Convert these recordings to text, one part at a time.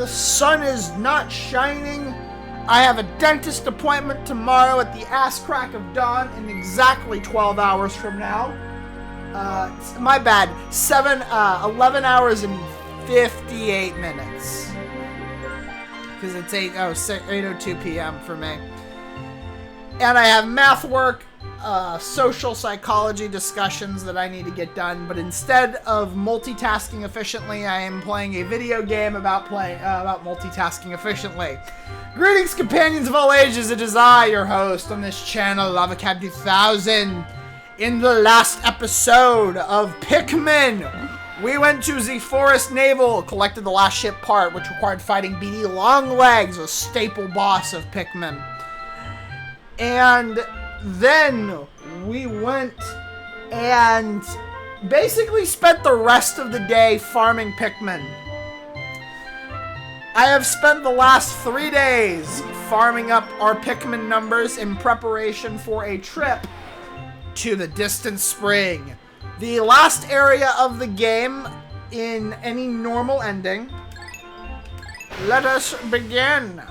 The sun is not shining. I have a dentist appointment tomorrow at the ass crack of dawn in exactly 12 hours from now. My bad. 11 hours and 58 minutes. Because it's 8:02 p.m. for me. And I have math work, social psychology discussions that I need to get done. But instead of multitasking efficiently, I am playing a video game about multitasking efficiently. Greetings, companions of all ages. It is I, your host on this channel, LavaCab 2000. In the last episode of Pikmin, we went to the Forest Naval, collected the last ship part, which required fighting BD Longlegs, a staple boss of Pikmin. And then we went and basically spent the rest of the day farming Pikmin. I have spent the last 3 days farming up our Pikmin numbers in preparation for a trip to the distant spring. The last area of the game in any normal ending. Let us begin.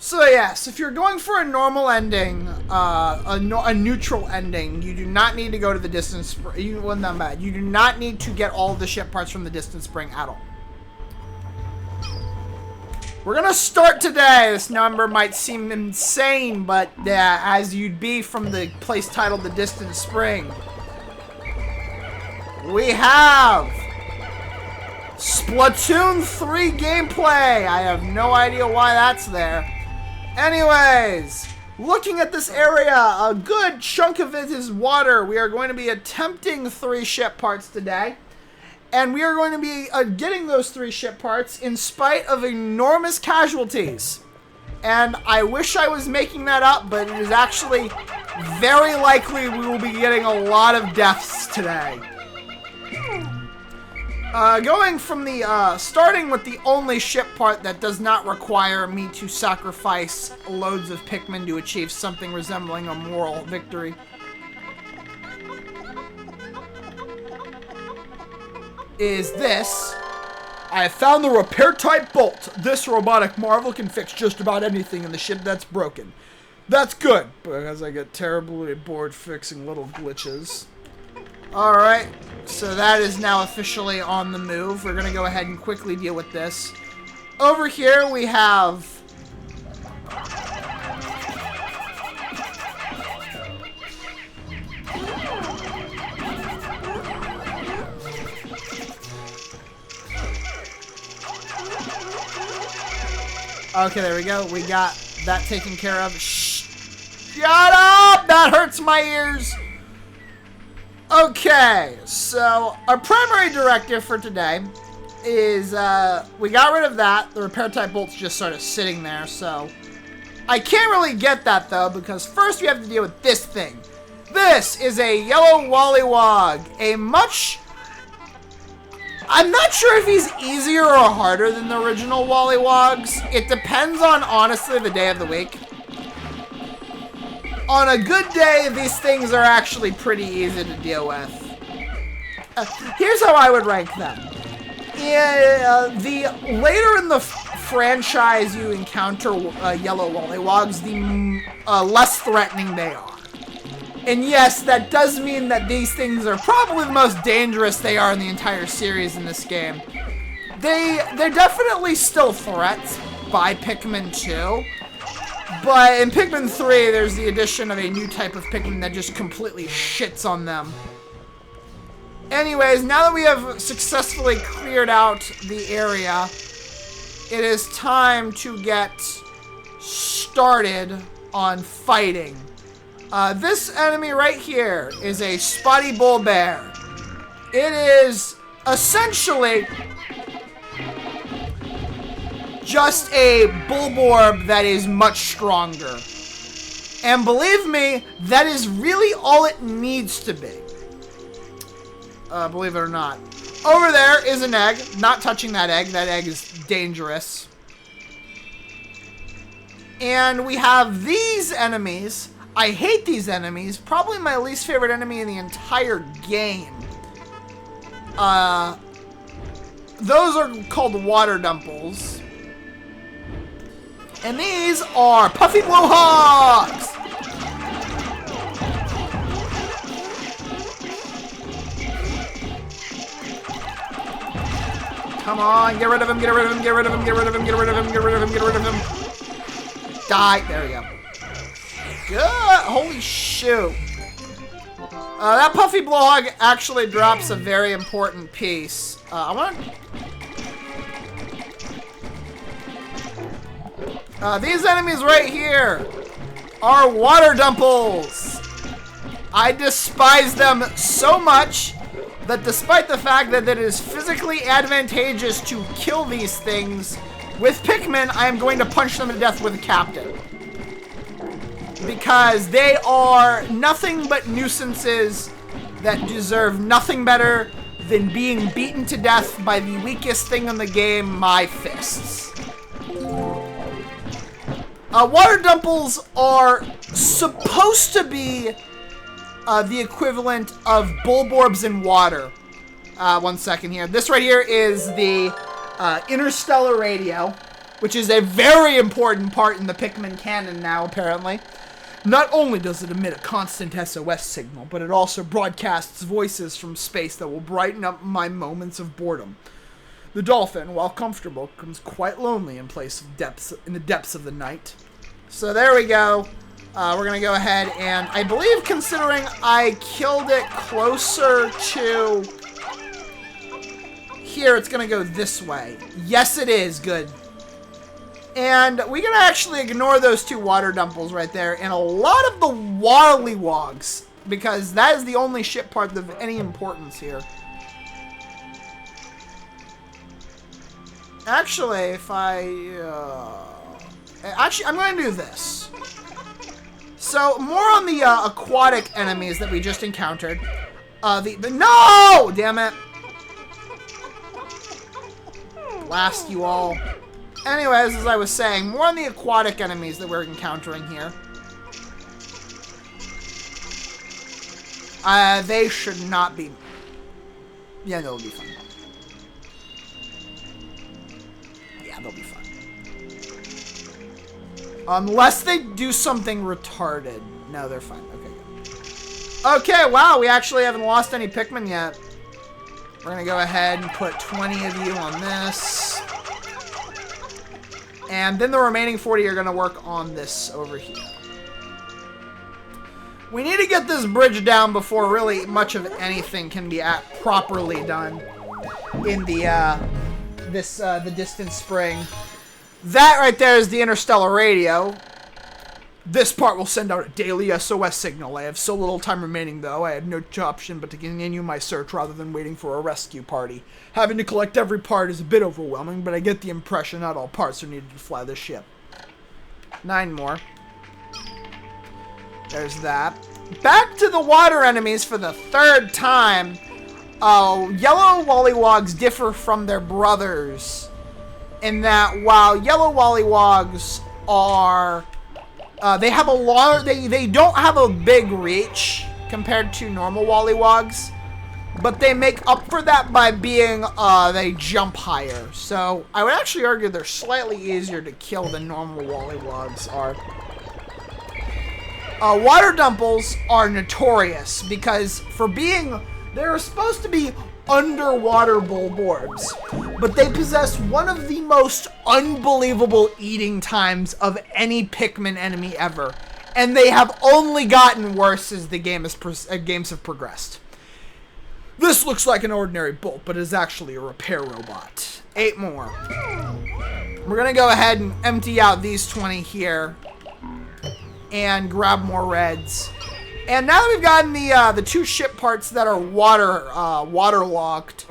So yes, if you're going for a normal ending, a neutral ending, you do not need to go to the distant spring. You do not need to get all of the ship parts from the distant spring at all. We're gonna start today. This number might seem insane, but as you'd be from the place titled The Distant Spring, we have Splatoon 3 gameplay. I have no idea why that's there. Anyways, looking at this area, a good chunk of it is water. We are going to be attempting 3 ship parts today. And we are going to be getting those 3 ship parts in spite of enormous casualties. And I wish I was making that up, but it is actually very likely we will be getting a lot of deaths today. Starting with the only ship part that does not require me to sacrifice loads of Pikmin to achieve something resembling a moral victory. Is this. I have found the repair type bolt. This robotic marvel can fix just about anything in the ship that's broken. That's good, because I get terribly bored fixing little glitches. Alright, so that is now officially on the move. We're going to go ahead and quickly deal with this. Over here we have... Okay, there we go. We got that taken care of. Shut up! That hurts my ears! Okay, so our primary directive for today is, we got rid of that. The repair type bolt's just sort of sitting there, so... I can't really get that, though, because first we have to deal with this thing. This is a yellow Wollywog. I'm not sure if he's easier or harder than the original Wollywogs. It depends on, honestly, the day of the week. On a good day, these things are actually pretty easy to deal with. Here's how I would rank them. The later in the franchise you encounter yellow Wollywogs, the less threatening they are. And yes, that does mean that these things are probably the most dangerous they are in the entire series in this game. They're definitely still threats by Pikmin 2. But in Pikmin 3, there's the addition of a new type of Pikmin that just completely shits on them. Anyways, now that we have successfully cleared out the area, it is time to get started on fighting. This enemy right here is a spotty bull bear. It is essentially just a Bulborb that is much stronger. And believe me, that is really all it needs to be. Believe it or not. Over there is an egg. Not touching that egg. That egg is dangerous. And we have these enemies. I hate these enemies. Probably my least favorite enemy in the entire game. those are called water dumples. And these are puffy blowhogs! Come on, get rid of him, get rid of him, get rid of him, get rid of him, get rid of him, get rid of him, get rid of him. Die. There we go. Good. Holy shoot. That puffy blowhog actually drops a very important piece. I want these enemies right here are water dumples. I despise them so much that despite the fact that it is physically advantageous to kill these things, with Pikmin, I am going to punch them to death with a captain. Because they are nothing but nuisances that deserve nothing better than being beaten to death by the weakest thing in the game, my fists. Water dumples are supposed to be the equivalent of bulborbs in water. One second here. This right here is the interstellar radio, which is a very important part in the Pikmin canon now, apparently. Not only does it emit a constant SOS signal, but it also broadcasts voices from space that will brighten up my moments of boredom. The dolphin, while comfortable, becomes quite lonely in the depths of the night. So there we go. We're going to go ahead and, I believe, considering I killed it closer to here, it's going to go this way. Yes, it is. Good. And we can actually ignore those two water dumples right there and a lot of the Wallywogs, because that is the only ship part of any importance here. Actually, if I... Actually, I'm going to do this. So, more on the aquatic enemies that we just encountered. No! Damn it. Blast you all. Anyways, as I was saying, more on the aquatic enemies that we're encountering here. They should not be... Yeah, they'll be fine. Yeah, they'll be fine. Unless they do something retarded. No, they're fine. Okay, good. Okay, wow, we actually haven't lost any Pikmin yet. We're gonna go ahead and put 20 of you on this. And then the remaining 40 are gonna work on this over here. We need to get this bridge down before really much of anything can be properly done in the distant spring. That right there is the interstellar radio. This part will send out a daily SOS signal. I have so little time remaining, though. I have no option but to continue my search rather than waiting for a rescue party. Having to collect every part is a bit overwhelming, but I get the impression not all parts are needed to fly the ship. 9 more. There's that. Back to the water enemies for the 3rd time. Yellow Wallywogs differ from their brothers in that while yellow Wallywogs are... they have a lot... They don't have a big reach compared to normal Wallywogs, but they make up for that by being, they jump higher. So, I would actually argue they're slightly easier to kill than normal Wallywogs are. Water dumples are notorious because for being... They're supposed to be underwater bulborbs, but they possess one of the most unbelievable eating times of any Pikmin enemy ever, and they have only gotten worse as the games have progressed. This looks like an ordinary bolt, but is actually a repair robot. 8 more. We're gonna go ahead and empty out these 20 here and grab more reds. And now that we've gotten the 2 ship parts that are waterlocked,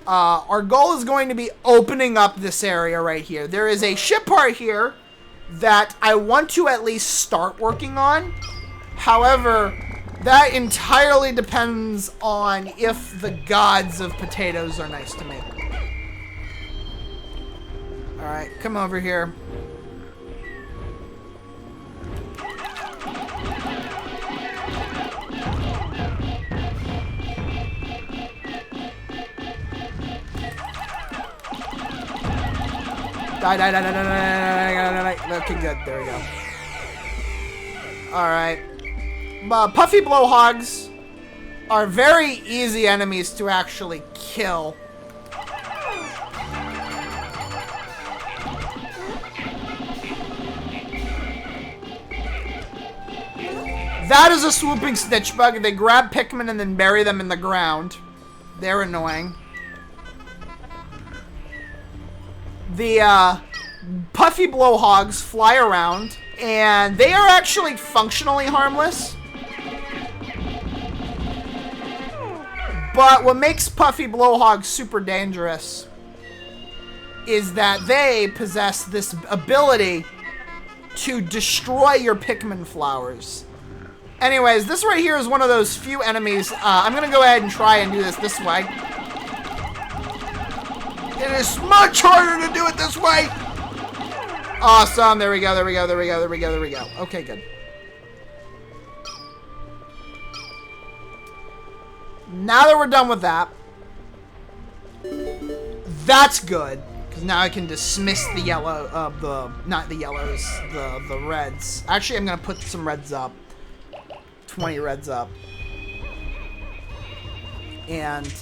our goal is going to be opening up this area right here. There is a ship part here that I want to at least start working on. However, that entirely depends on if the gods of potatoes are nice to me. Alright, come over here. Die, die, die, die, die, die, die, die. Okay, good. There we go. Alright. Puffy blowhogs are very easy enemies to actually kill. That is a swooping snitch bug. They grab Pikmin and then bury them in the ground. They're annoying. The puffy blowhogs fly around, and they are actually functionally harmless. But what makes puffy blowhogs super dangerous is that they possess this ability to destroy your Pikmin flowers. Anyways, this right here is one of those few enemies. I'm going to go ahead and try and do this way. It is much harder to do it this way. Awesome. There we go, there we go, there we go, there we go, there we go. Okay, good. Now that we're done with that, that's good. Because now I can dismiss the yellow, not the yellows, the reds. Actually, I'm going to put some reds up. 20 reds up. And,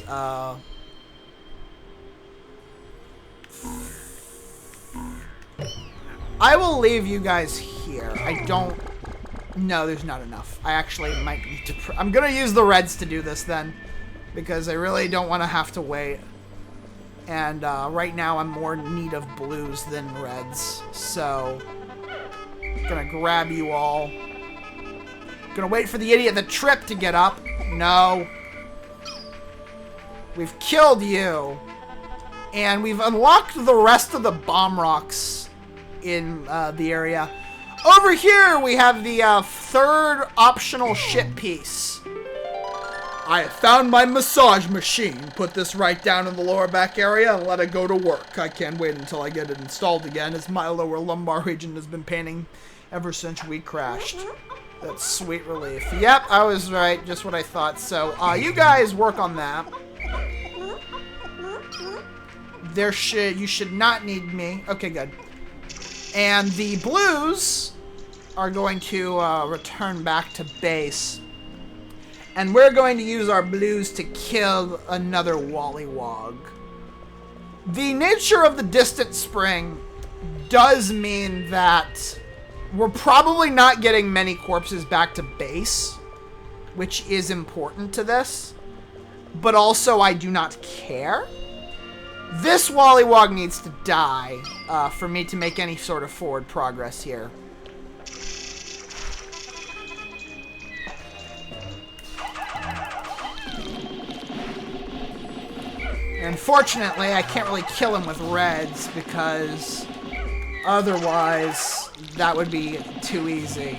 I will leave you guys here. I don't... No, there's not enough. I actually might need to... I'm gonna use the reds to do this then. Because I really don't want to have to wait. And, right now I'm more in need of blues than reds. So... I'm gonna grab you all. Gonna wait for the idiot the trip to get up. No. We've killed you. And we've unlocked the rest of the bomb rocks in the area. Over here, we have the third optional ship piece. I have found my massage machine. Put this right down in the lower back area and let it go to work. I can't wait until I get it installed again, as my lower lumbar region has been paining ever since we crashed. That's sweet relief. Yep, I was right. Just what I thought. So, you guys work on that. You should not need me. Okay, good. And the blues are going to return back to base. And we're going to use our blues to kill another Wollywog. The nature of the distant spring does mean that we're probably not getting many corpses back to base, which is important to this. But also, I do not care. This Wollywog needs to die for me to make any sort of forward progress here. Unfortunately, I can't really kill him with reds because otherwise that would be too easy.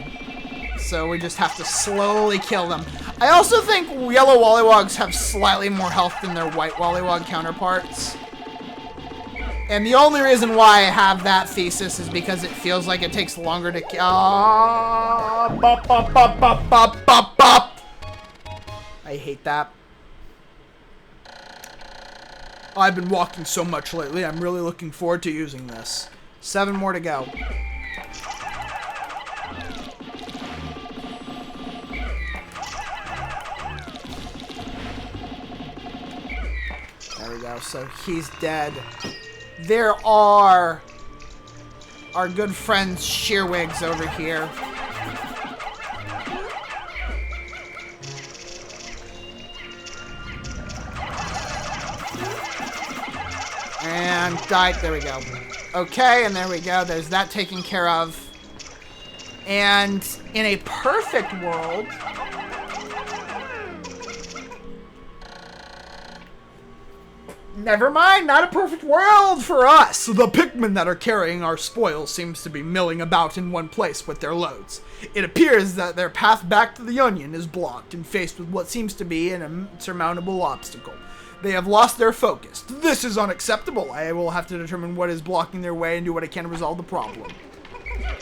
So we just have to slowly kill them. I also think yellow Wollywogs have slightly more health than their white Wollywog counterparts. And the only reason why I have that thesis is because it feels like it takes longer to kill. Bop, bop, bop, bop, bop, bop, bop. I hate that. I've been walking so much lately, I'm really looking forward to using this. 7 more to go. There we go, so he's dead. There are our good friends Shearwigs over here. And died. There we go. Okay, and there we go. There's that taken care of. And in a perfect world... Never mind, not a perfect world for us. The Pikmin that are carrying our spoils seems to be milling about in one place with their loads. It appears that their path back to the Onion is blocked and faced with what seems to be an insurmountable obstacle. They have lost their focus. This is unacceptable. I will have to determine what is blocking their way and do what I can to resolve the problem.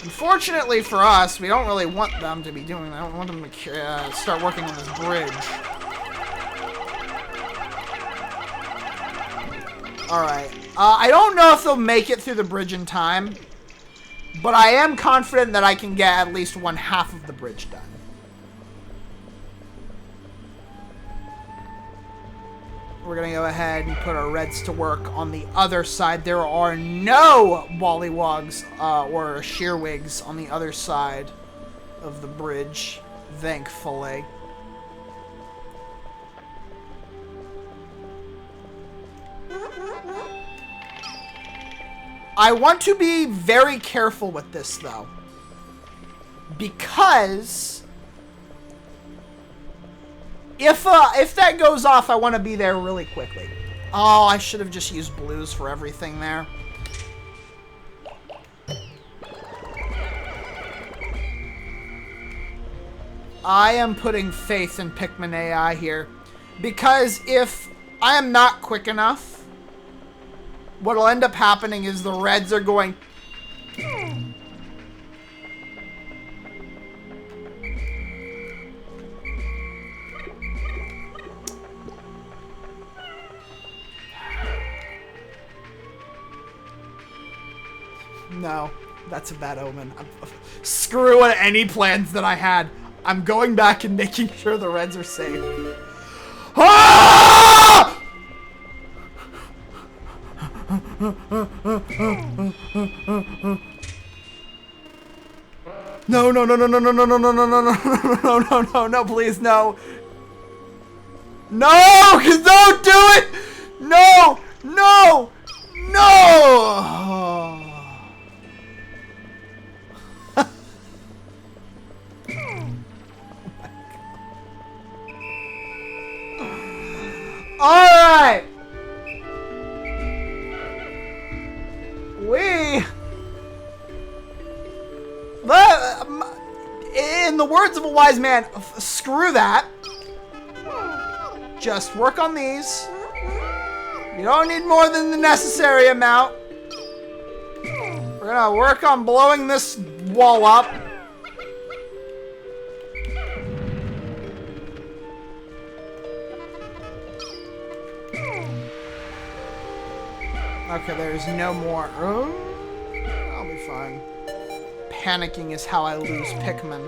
Unfortunately for us, we don't really want them to be doing that. I don't want them to start working on this bridge. Alright. I don't know if they'll make it through the bridge in time, but I am confident that I can get at least 1/2 of the bridge done. We're going to go ahead and put our reds to work on the other side. There are no Wallywogs or Shearwigs on the other side of the bridge, thankfully. I want to be very careful with this, though, because if that goes off, I want to be there really quickly. Oh, I should have just used blues for everything there. I am putting faith in Pikmin AI here, because if I am not quick enough, what'll end up happening is the reds are going... No, that's a bad omen. Screw any plans that I had. I'm going back and making sure the reds are safe. Ah! No, no, no, no, no, no, no, no, no, no, no, no, no, no, no, no, please, no. No, don't do it! No, no, no! Alright! In the words of a wise man, screw that. Just work on these. You don't need more than the necessary amount. We're gonna work on blowing this wall up. Okay, there's no more. Oh, I'll be fine. Panicking is how I lose Pikmin.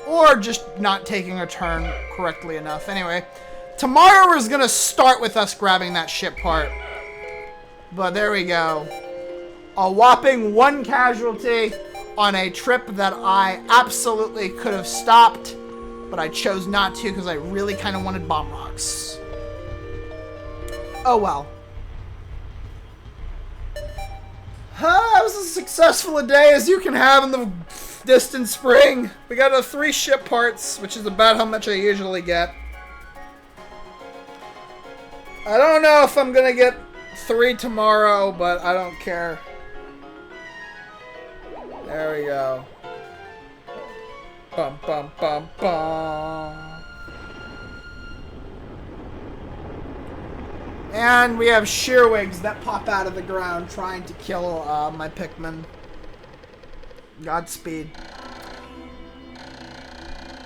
Or just not taking a turn correctly enough. Anyway, tomorrow is going to start with us grabbing that ship part. But there we go. A whopping 1 casualty on a trip that I absolutely could have stopped. But I chose not to because I really kind of wanted bomb rocks. Oh well. That was as successful a day as you can have in the distant spring. We got 3 ship parts, which is about how much I usually get. I don't know if I'm gonna get 3 tomorrow, but I don't care. There we go. Bum, bum, bum, bum. And we have Shearwigs that pop out of the ground trying to kill my Pikmin. Godspeed.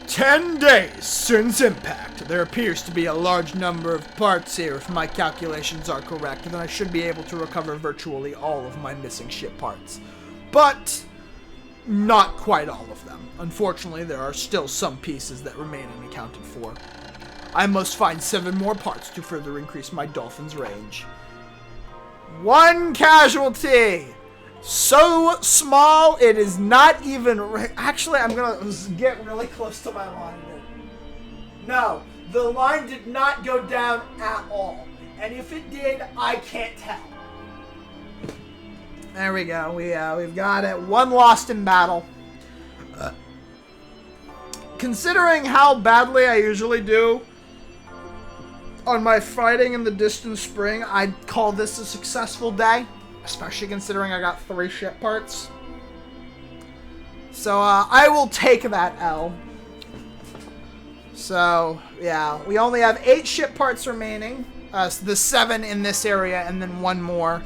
10 days since impact. There appears to be a large number of parts here. If my calculations are correct, then I should be able to recover virtually all of my missing ship parts. But not quite all of them. Unfortunately, there are still some pieces that remain unaccounted for. I must find 7 more parts to further increase my dolphin's range. 1 casualty! So small, it is not even... Actually, I'm gonna get really close to my line here. No, the line did not go down at all. And if it did, I can't tell. There we go. We've got it. 1 lost in battle. Considering how badly I usually do on my fighting in the distant spring, I'd call this a successful day, especially considering I got 3 ship parts. So, I will take that L. So, yeah, we only have 8 ship parts remaining. The 7 in this area, and then 1 more.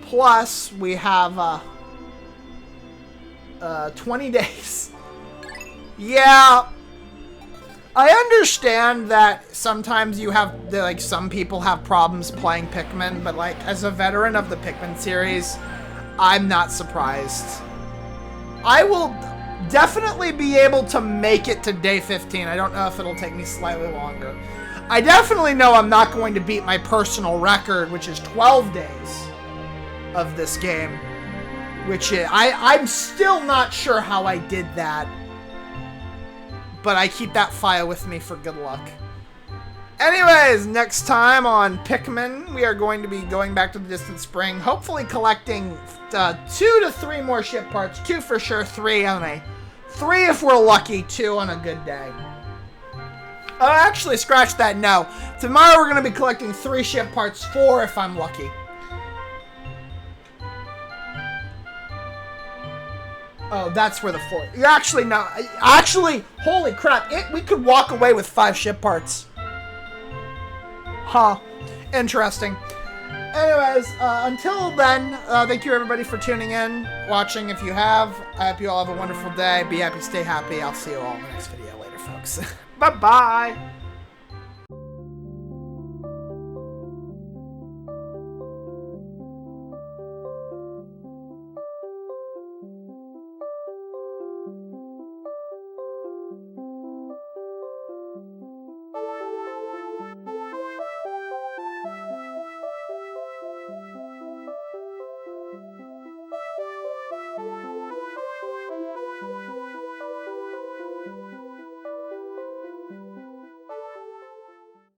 Plus, we have, 20 days. Yeah. I understand that sometimes you have, like, some people have problems playing Pikmin, but, like, as a veteran of the Pikmin series, I'm not surprised. I will definitely be able to make it to day 15. I don't know if it'll take me slightly longer. I definitely know I'm not going to beat my personal record, which is 12 days of this game. Which is, I'm still not sure how I did that. But I keep that file with me for good luck. Anyways, next time on Pikmin, we are going to be going back to the Distant Spring, hopefully collecting 2 to 3 more ship parts. 2 for sure, 3 on a... 3 if we're lucky, 2 on a good day. Oh, actually, scratch that, no. Tomorrow we're going to be collecting 3 ship parts, 4 if I'm lucky. Oh, that's where the 4... Actually, no. Actually, holy crap. We could walk away with 5 ship parts. Huh. Interesting. Anyways, until then, thank you everybody for tuning in, watching if you have. I hope you all have a wonderful day. Be happy, stay happy. I'll see you all in the next video later, folks. Bye-bye.